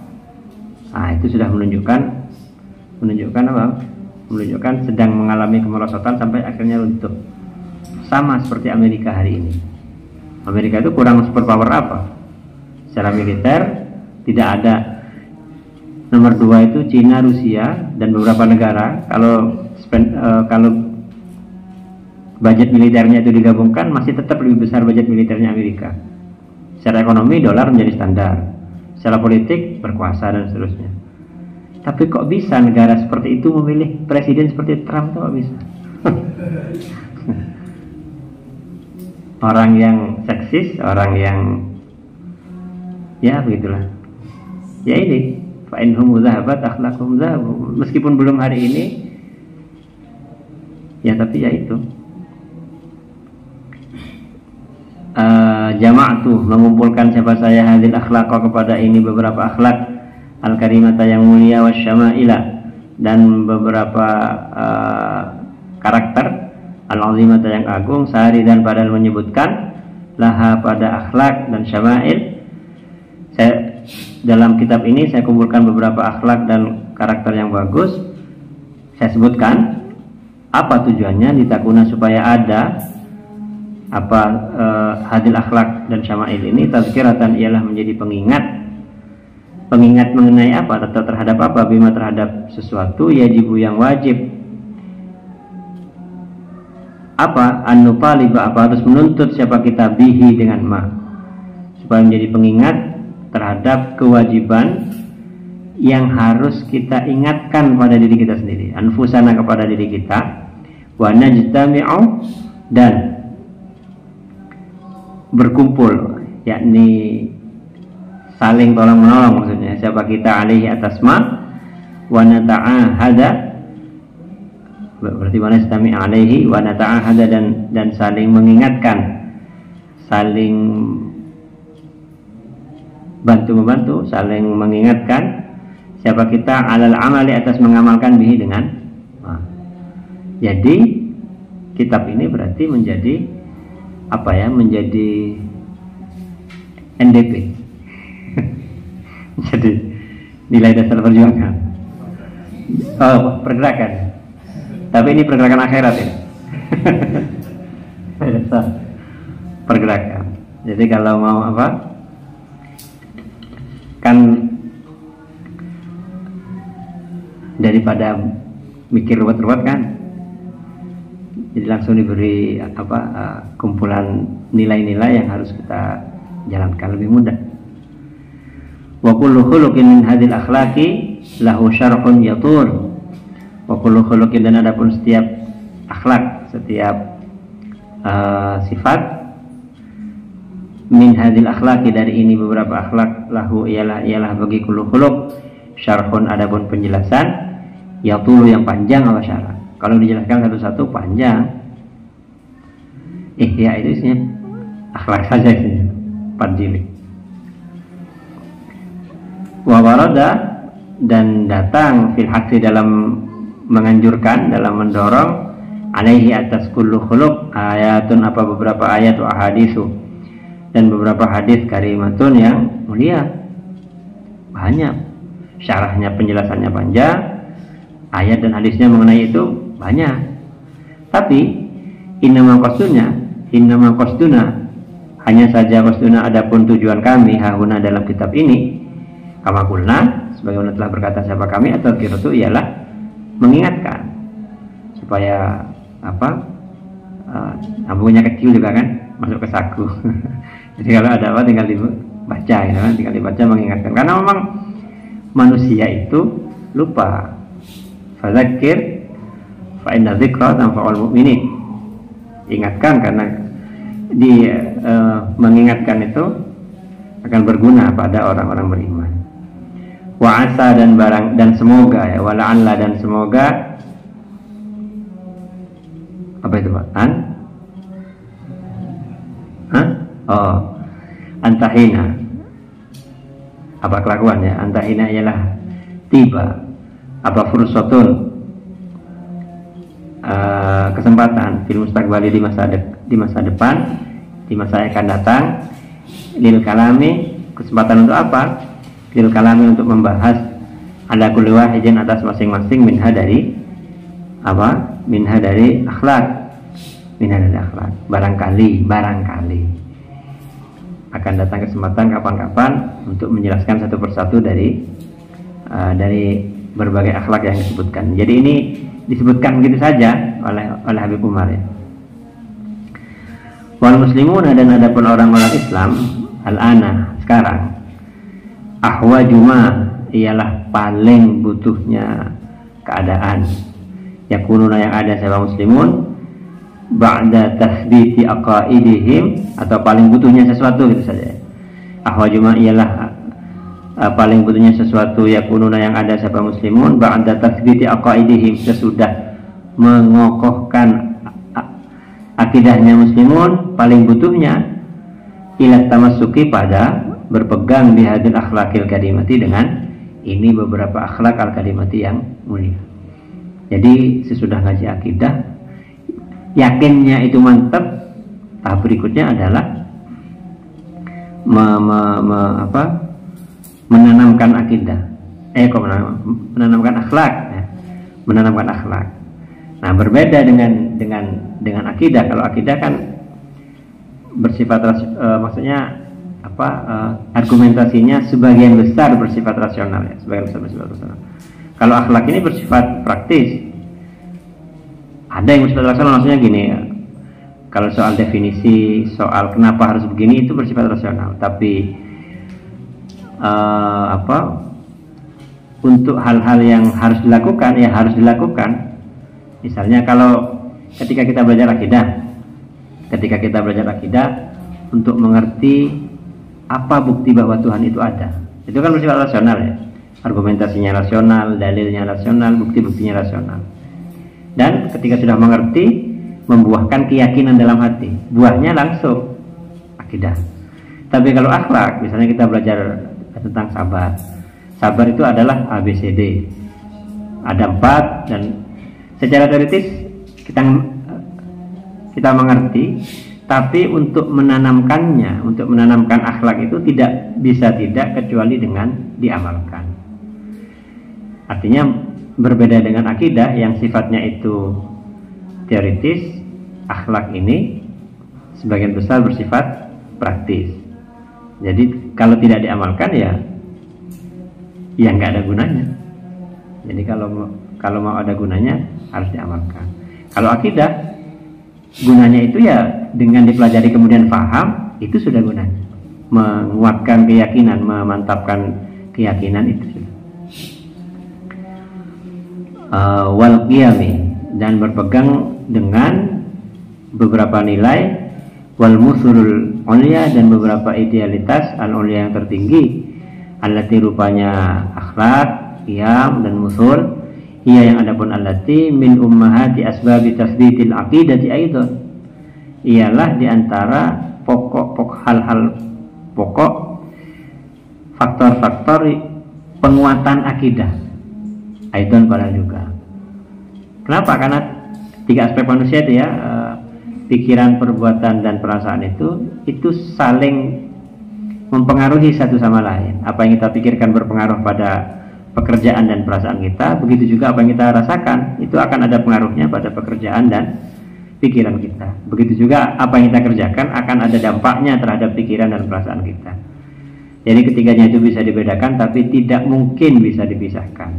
itu sudah menunjukkan apa? Menunjukkan sedang mengalami kemerosotan sampai akhirnya runtuh. Sama seperti Amerika hari ini. Amerika itu kurang superpower apa? Secara militer tidak ada. Nomor 2 itu Cina, Rusia, dan beberapa negara. Kalau budget militernya itu digabungkan, masih tetap lebih besar budget militernya Amerika. Secara ekonomi dolar menjadi standar, secara politik berkuasa dan seterusnya. Tapi kok bisa negara seperti itu memilih presiden seperti Trump? Kok bisa? Orang yang seksis, orang yang ya begitulah. Ya ini, fa inhum zahabat akhlaquhum zahabu. Meskipun belum hari ini, ya tapi ya itu. Jama'tu, mengumpulkan siapa saya hadil akhlaqa, kepada ini beberapa akhlak, al karimata yang mulia, wasyama'ila, dan beberapa karakter, al azimata yang agung, sehari dan padahal menyebutkan laha pada akhlak dan syama'il. Dalam kitab ini saya kumpulkan beberapa akhlak dan karakter yang bagus. Saya sebutkan apa tujuannya, ditakuna, supaya ada hadil akhlak dan syama'il ini, tazkiratan, ialah menjadi pengingat mengenai apa, atau terhadap apa, bima, terhadap sesuatu, yajibu, yang wajib, apa, an-nutaliba, apa, harus menuntut siapa kita bihi, dengan ma, supaya menjadi pengingat terhadap kewajiban yang harus kita ingatkan pada diri kita sendiri, anfusana, kepada diri kita, wa najtami'u, dan berkumpul, yakni saling tolong menolong, maksudnya siapa kita alaihi atas ma, wa nata'ahada, berarti wa nastami' alaihi wa nata'ahada, dan saling mengingatkan, saling bantu-membantu, saling mengingatkan siapa kita alal amali, atas mengamalkan bihi, dengan ma. Jadi kitab ini berarti menjadi apa ya, menjadi NDP. Jadi nilai dasar perjuangan. Pergerakan. Tapi ini pergerakan akhirat ya. Pergerakan. Jadi kalau mau apa, kan daripada mikir ruwet-ruwet kan, jadi langsung diberi kumpulan nilai-nilai yang harus kita jalankan lebih mudah. Wa kullu khuluqin min hadhil akhlaqi lahu syarhun yatur. Wa kullu khuluqin, dan adapun setiap akhlak, setiap sifat, min hadhil akhlaqi, dari ini beberapa akhlak, lahu ialah bagi kullu khuluq, syarhun, adapun penjelasan, yatulu, yang panjang, apa syarah. Kalau dijelaskan satu-satu panjang. Ya itu isinya akhlak saja isinya, 4 jilid. Wa warada, dan datang fil haqqi, dalam menganjurkan, dalam mendorong, alaihi, atas kullu khuluq, ayatun, apa beberapa ayat, wa hadisu, dan beberapa hadis, karimatun, yang mulia, banyak, syarahnya, penjelasannya panjang, ayat dan hadisnya mengenai itu banyak. Tapi innama qasduna hanya saja qasduna adapun tujuan kami hahuna dalam kitab ini, kama qulna sebagaimana telah berkata siapa kami, atau kiratu ialah mengingatkan supaya lambungnya kecil juga kan masuk ke saku. Jadi kalau ada apa tinggal dibaca gitu kan, tinggal dibaca mengingatkan, karena memang manusia itu lupa. Fadzakir fa inna dzikra tanfa'ul mu'minin. Ingatkan karena mengingatkan itu akan berguna pada orang-orang beriman. Wa asa dan semoga ya, wa la'alla dan semoga apa itu Pak? Antahina. Apa kelakuannya? Antahina ialah tiba. Apa fursatun? Kesempatan fil mustaqbali di masa depan, di masa yang akan datang. Lil kalami, kesempatan untuk apa? Lil kalami, untuk membahas ala kulli wahidin atas masing-masing minha dari akhlak. Barangkali akan datang kesempatan kapan-kapan untuk menjelaskan satu persatu dari berbagai akhlak yang disebutkan. Jadi ini disebutkan begitu saja oleh Habib Umar ya. Wal muslimun, dan adapun orang-orang Islam al-ana sekarang, ahwajuma ialah paling butuhnya keadaan, yakununa yang ada siapa muslimun ba'da tathbiti aqaidihim, atau paling butuhnya sesuatu gitu saja. Ahwajuma ialah paling butuhnya sesuatu, yakununa yang ada siapa muslimun ba'da tathbiti aqaidihim, sesudah mengokohkan akidahnya muslimun, paling butuhnya ila tamassuki, pada berpegang di hadil akhlakil karimati, dengan ini beberapa akhlak al-karimati yang mulia. Jadi sesudah ngaji akidah, yakinnya itu mantap, tahap berikutnya adalah menanamkan akidah, menanamkan akhlak ya. Menanamkan akhlak. Nah, berbeda dengan akidah. Kalau akidah kan bersifat maksudnya argumentasinya sebagian besar bersifat rasional ya, sebagian besar bersifat rasional. Kalau akhlak ini bersifat praktis. Ada yang bersifat rasional, maksudnya gini ya, kalau soal definisi, soal kenapa harus begini, itu bersifat rasional. Tapi untuk hal-hal yang harus dilakukan, ya harus dilakukan. Misalnya kalau ketika kita belajar akidah, untuk mengerti apa bukti bahwa Tuhan itu ada, itu kan bersifat rasional ya. Argumentasinya rasional, dalilnya rasional, bukti-buktinya rasional. Dan ketika sudah mengerti, membuahkan keyakinan dalam hati, buahnya langsung akidah. Tapi kalau akhlak, misalnya kita belajar tentang sabar itu adalah ABCD, ada 4, dan secara teoritis kita mengerti, tapi untuk menanamkannya, untuk menanamkan akhlak itu tidak bisa kecuali dengan diamalkan. Artinya berbeda dengan akidah yang sifatnya itu teoritis, akhlak ini sebagian besar bersifat praktis. Jadi kalau tidak diamalkan ya nggak ada gunanya. Jadi kalau mau ada gunanya harus diamalkan. Kalau akidah gunanya itu ya dengan dipelajari kemudian paham, itu sudah gunanya. Menguatkan keyakinan, memantapkan keyakinan itu sudah. Wal qiyami, dan berpegang dengan beberapa nilai, wal musurul ulia, dan beberapa idealitas al ulia yang tertinggi, allati rupanya akhlak, qiyam dan musul, ia yang adapun allati min ummahati asbabi tasbitil aqidati aidan, ialah diantara hal-hal pokok, faktor-faktor penguatan akidah. Aidan pada juga. Kenapa? Karena 3 aspek manusia itu ya, pikiran, perbuatan, dan perasaan itu saling mempengaruhi satu sama lain. Apa yang kita pikirkan berpengaruh pada pekerjaan dan perasaan kita, begitu juga apa yang kita rasakan itu akan ada pengaruhnya pada pekerjaan dan pikiran kita. Begitu juga apa yang kita kerjakan akan ada dampaknya terhadap pikiran dan perasaan kita. Jadi ketiganya itu bisa dibedakan, tapi tidak mungkin bisa dipisahkan.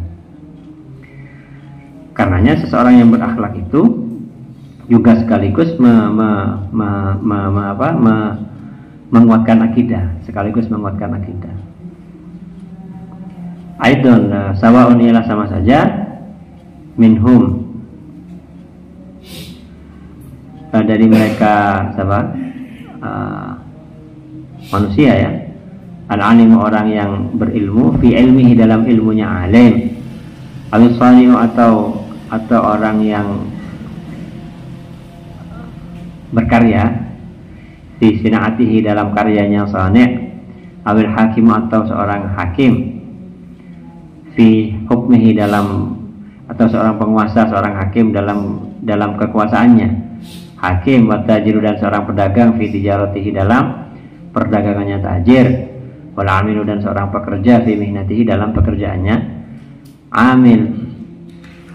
Karenanya seseorang yang berakhlak itu juga sekaligus menguatkan akidah, sekaligus menguatkan akidah. Aidon sawaun ialah sama saja minhum dari mereka siapa? Manusia ya. Al-alim orang yang berilmu fi ilmihi dalam ilmunya alim. Al-sani'u atau orang yang berkarya fi sinaatihi dalam karyanya sani'. Awil hakim atau seorang hakim fi hukmihi dalam atau seorang penguasa, seorang hakim dalam kekuasaannya. Hakim wa tajiru dan seorang pedagang fi tijaratihi dalam perdagangannya tajir. Wal amilu dan seorang pekerja fi mihnatihi dalam pekerjaannya amil.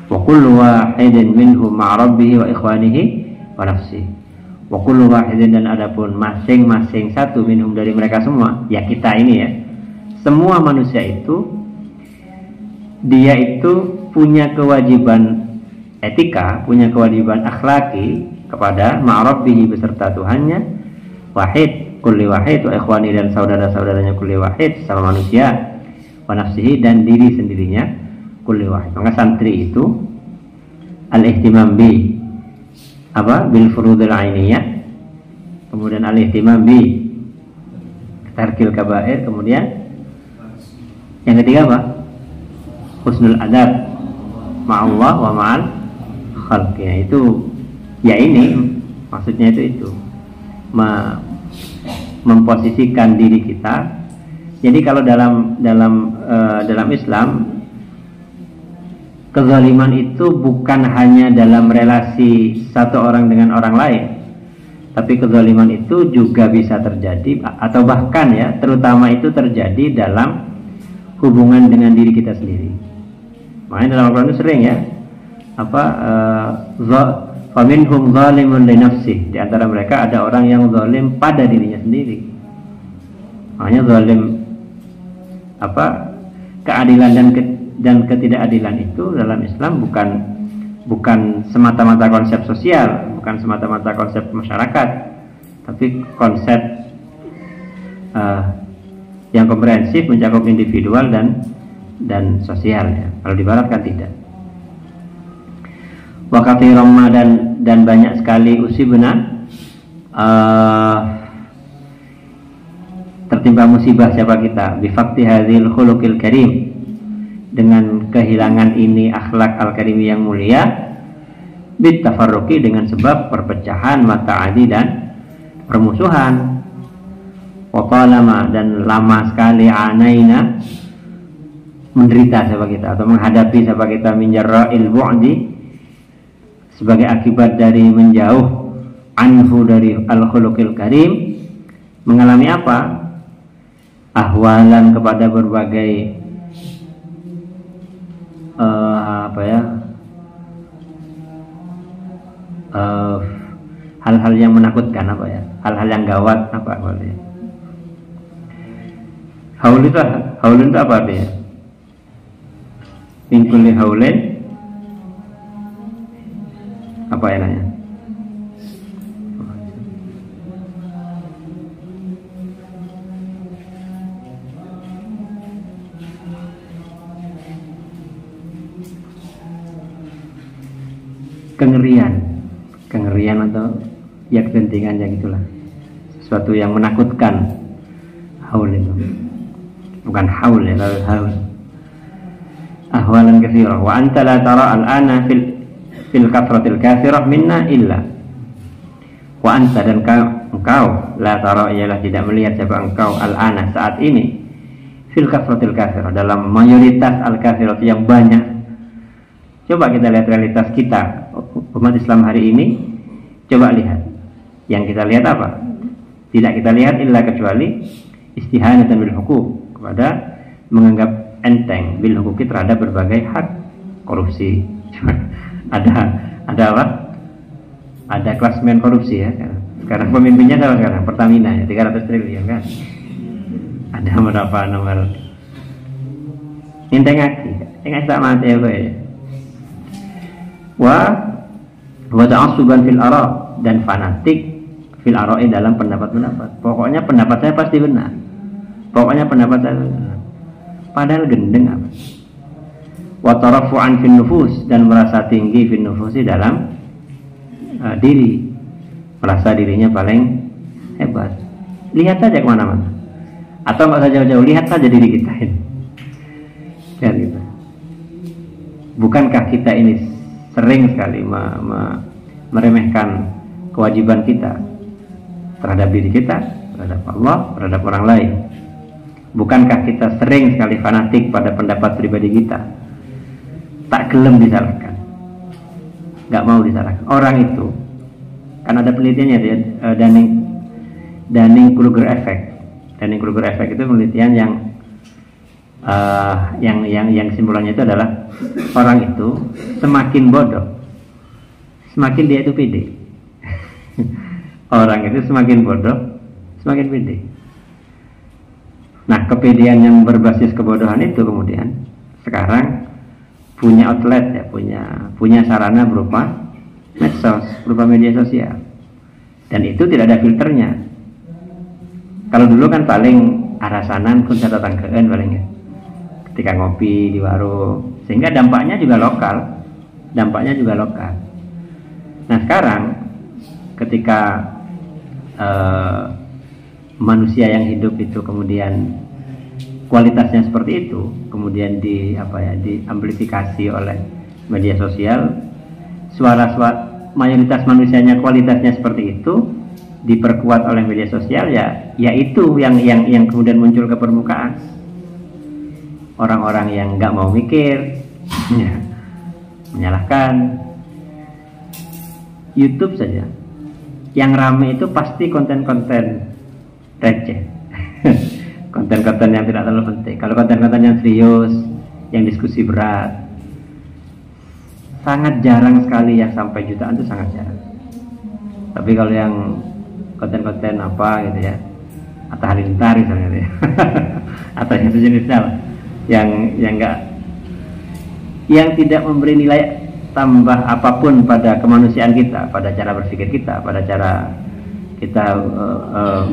Wa kullu wahidin minhum ma'a rabbihi wa ikhwanihi wa nafsihi. Wa kullu wahidin dan adapun masing-masing satu minhum dari mereka semua, ya kita ini ya. Semua manusia itu dia itu punya kewajiban etika, punya kewajiban akhlaki kepada ma'rabbihi beserta Tuhannya, wahid kulli wahid wa ikhwani dan saudara-saudaranya kulli wahid sama manusia, wa nafsihi dan diri sendirinya kulli wahid. Maka santri itu al-ihtimam bi bil furudil ainiyah, kemudian al-ihtimam bi tarkil kabair, kemudian yang ketiga apa? Husnul adab ma'allah wa ma'al khalqi. Itu ya ini maksudnya itu memposisikan diri kita. Jadi kalau dalam Islam kezaliman itu bukan hanya dalam relasi satu orang dengan orang lain, tapi kezaliman itu juga bisa terjadi atau bahkan ya terutama itu terjadi dalam hubungan dengan diri kita sendiri. Makanya dalam Al-Quran itu sering ya faminhum zalimun li nafsihi, di antara mereka ada orang yang zalim pada dirinya sendiri. Makanya zalim keadilan dan ketidakadilan itu dalam Islam bukan semata-mata konsep sosial, bukan semata-mata konsep masyarakat, tapi konsep yang komprehensif mencakup individual dan sosial ya. Kalau di barat kan tidak. Wa katsiran dan banyak sekali usibna tertimpa musibah siapa kita bi fakti hadzal khuluqil karim, dengan kehilangan ini akhlak al-karim yang mulia, bit tafarruqi dengan sebab perpecahan, mata'adi dan permusuhan. Wa talama dan lama sekali anaina menderita siapa kita atau menghadapi siapa kita min jarra'il bu'di, sebagai akibat dari menjauh anhu dari al-khuluqil karim, mengalami apa? Ahwalan kepada berbagai hal-hal yang menakutkan hal-hal yang gawat haul itu apa artinya? Min kulli haulin apa ya nanya? Kengerian atau ya kegentingan ya gitulah, sesuatu yang menakutkan. Haul itu bukan haul ya, tapi haul. Ahwalan katsirah wa anta la tara al-ana fil kathratil katsirah minna illa wa anta, dan engkau la tara ialah tidak melihat siapa engkau al-ana saat ini fil kathratil katsirah dalam mayoritas al-katsirah yang banyak. Coba kita lihat realitas kita umat Islam hari ini, coba lihat yang kita lihat apa? Tidak kita lihat illa kecuali istihanatan bil huquq, kepada menganggap enteng bil hukuki terhadap berbagai hak. Korupsi ada apa? Ada klasemen korupsi ya. Sekarang pemimpinnya siapa sekarang? Pertamina ya, 300 triliun kan. Ada berapa nomor? Enteng tak mati apa ya? Wa ta'assuban fil ara, dan fanatik fil ara'i dalam pendapat-pendapat. Pokoknya pendapat saya pasti benar. Pokoknya pendapat saya benar. Padahal gendeng apa? Wa tarafu'an fin nufus, dan merasa tinggi fin nufusi dalam diri, merasa dirinya paling hebat. Lihat saja kemana-mana, atau nggak usah jauh-jauh, lihat saja diri kita ini. Ya, gitu. Bukankah kita ini sering sekali meremehkan kewajiban kita terhadap diri kita, terhadap Allah, terhadap orang lain? Bukankah kita sering sekali fanatik pada pendapat pribadi kita, tak gelem disalahkan, nggak mau disalahkan? Orang itu kan ada penelitiannya dia, Dunning-Kruger effect. Dunning-Kruger effect itu penelitian yang kesimpulannya itu adalah orang itu semakin bodoh, semakin dia itu pede. Orang itu semakin bodoh, semakin pede. Nah, kepedean yang berbasis kebodohan itu kemudian sekarang punya outlet ya, punya sarana berupa medsos, berupa media sosial, dan itu tidak ada filternya. Kalau dulu kan paling arasanan kun catatan keen paling ya, ketika ngopi di warung, sehingga dampaknya juga lokal. Nah, sekarang ketika manusia yang hidup itu kemudian kualitasnya seperti itu, kemudian diamplifikasi oleh media sosial, suara-suara mayoritas manusianya kualitasnya seperti itu, diperkuat oleh media sosial, ya itu yang kemudian muncul ke permukaan. Orang-orang yang nggak mau mikir, ya, menyalahkan. YouTube saja yang rame itu pasti konten-konten receh. Konten-konten yang tidak terlalu penting. Kalau konten-konten yang serius, yang diskusi berat, sangat jarang sekali yang sampai jutaan, itu sangat jarang. Tapi kalau yang konten-konten apa gitu ya, Atta Halilintar misalnya ya, atau yang sejenisnya lah, yang tidak memberi nilai tambah apapun pada kemanusiaan kita, pada cara berpikir kita, pada cara kita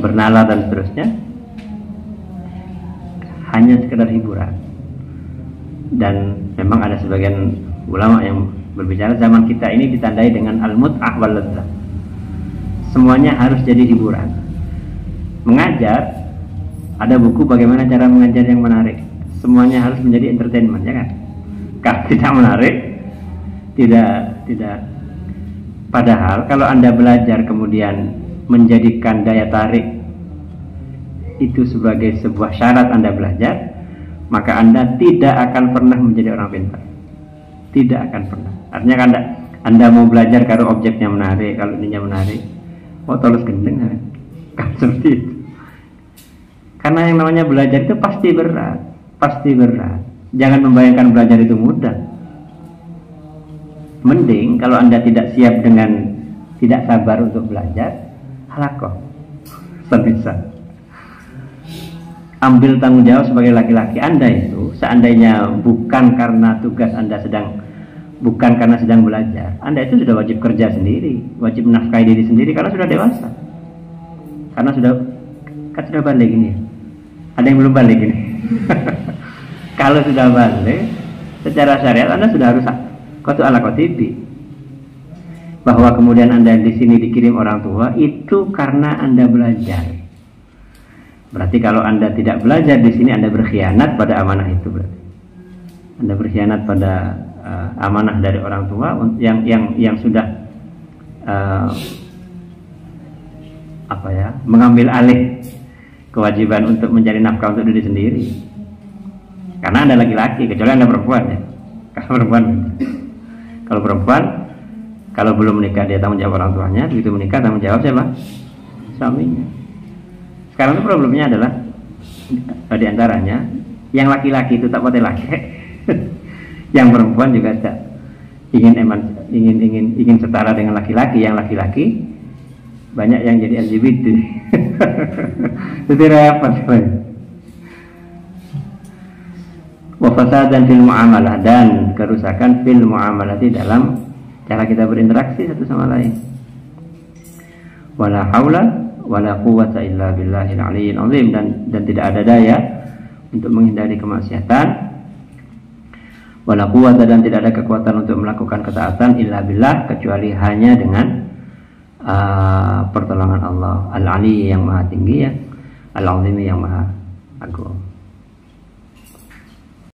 bernalar dan seterusnya, hanya sekedar hiburan. Dan memang ada sebagian ulama yang berbicara zaman kita ini ditandai dengan al-mut'ah wal ladzah. Semuanya harus jadi hiburan. Mengajar, ada buku bagaimana cara mengajar yang menarik. Semuanya harus menjadi entertainment, ya kan? Kalau tidak menarik, tidak. Padahal kalau Anda belajar kemudian menjadikan daya tarik itu sebagai sebuah syarat Anda belajar, maka Anda tidak akan pernah menjadi orang pintar. Tidak akan pernah. Artinya kan Anda mau belajar kalau objeknya menarik, kalau ininya menarik, tolong gendeng kan seperti itu. Karena yang namanya belajar itu pasti berat. Jangan membayangkan belajar itu mudah. Mending kalau Anda tidak siap dengan tidak sabar untuk belajar, halakoh, sebisa. Ambil tanggung jawab sebagai laki-laki. Anda itu seandainya bukan karena tugas Anda bukan karena sedang belajar, Anda itu sudah wajib kerja sendiri, wajib menafkahi diri sendiri karena sudah dewasa. Karena sudah balik ini. Ada yang belum balik ini. Kalau sudah balik, secara syariat Anda sudah harus qatu ala qatibi. Bahwa kemudian Anda di sini dikirim orang tua itu karena Anda belajar. Berarti kalau Anda tidak belajar di sini, Anda berkhianat pada amanah itu berarti. Anda berkhianat pada amanah dari orang tua yang sudah mengambil alih kewajiban untuk mencari nafkah untuk diri sendiri. Karena Anda laki-laki, kecuali Anda perempuan ya. Kalau perempuan, kalau belum menikah dia tanggung jawab orang tuanya, begitu menikah tanggung jawab siapa? Suaminya. Sekarang itu problemnya adalah di antaranya Yang laki-laki itu tak boleh laki. Yang perempuan juga tak ingin setara dengan laki-laki. Yang laki-laki banyak yang jadi LGBT. Itu repot. Wa fasadan fil muamalah, dan kerusakan fil muamalati dalam cara kita berinteraksi satu sama lain. Wala haula wala quwwata illa billahil aliyyil azim, dan tidak ada daya untuk menghindari kemaksiatan. Wala quwwata, dan tidak ada kekuatan untuk melakukan ketaatan illa billah, kecuali hanya dengan pertolongan Allah, al-ali yang maha tinggi ya, al-azim yang maha agung.